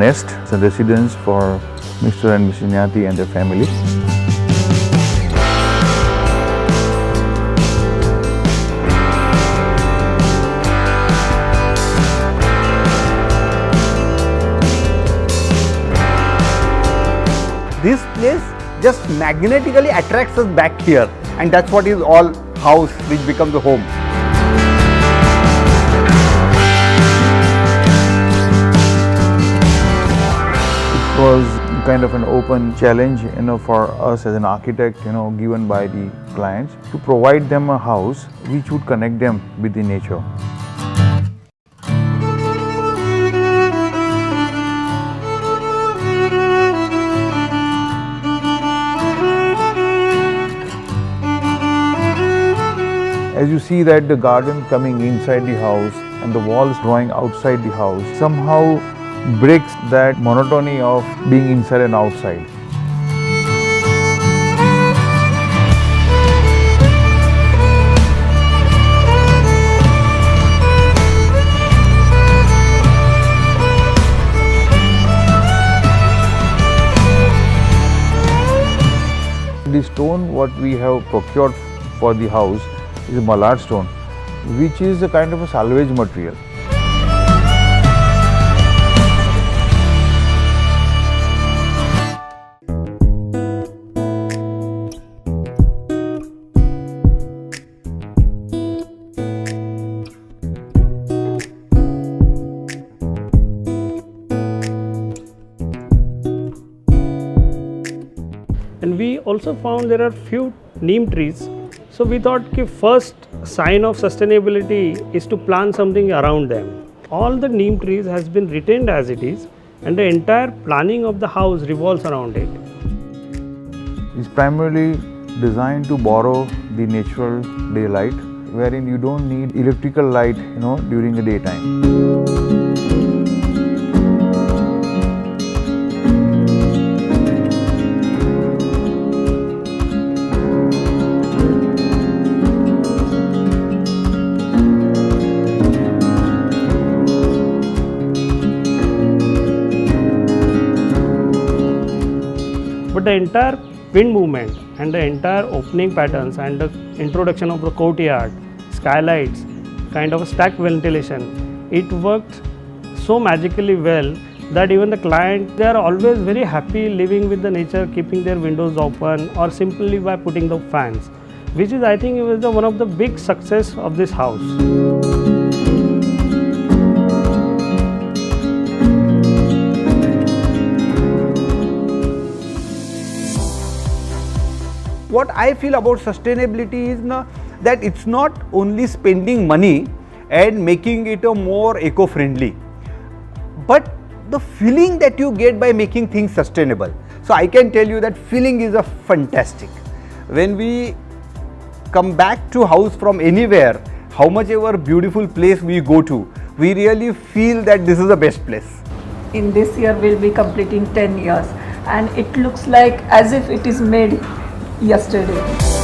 nest. It's a residence for Mr. and Mrs. Nyati and their family. This place just magnetically attracts us back here, and that's what is all house which becomes the home. It was kind of an open challenge, for us as an architect, given by the clients to provide them a house which would connect them with the nature. As you see that the garden coming inside the house and the walls drawing outside the house somehow breaks that monotony of being inside and outside. The stone what we have procured for the house is a mallard stone, which is a kind of a salvage material. And we also found there are few neem trees. So we thought the first sign of sustainability is to plant something around them. All the neem trees has been retained as it is, and the entire planning of the house revolves around it. It's primarily designed to borrow the natural daylight, wherein you don't need electrical light, during the daytime. But the entire wind movement and the entire opening patterns and the introduction of the courtyard, skylights, kind of a stacked ventilation, it worked so magically well that even the client, they are always very happy living with the nature, keeping their windows open or simply by putting the fans, which is, I think, was one of the big success of this house. What I feel about sustainability is that it's not only spending money and making it a more eco-friendly, but the feeling that you get by making things sustainable. So I can tell you that feeling is a fantastic. When we come back to house from anywhere, how much ever beautiful place we go to, we really feel that this is the best place. In this year we'll be completing 10 years and it looks like as if it is made yesterday.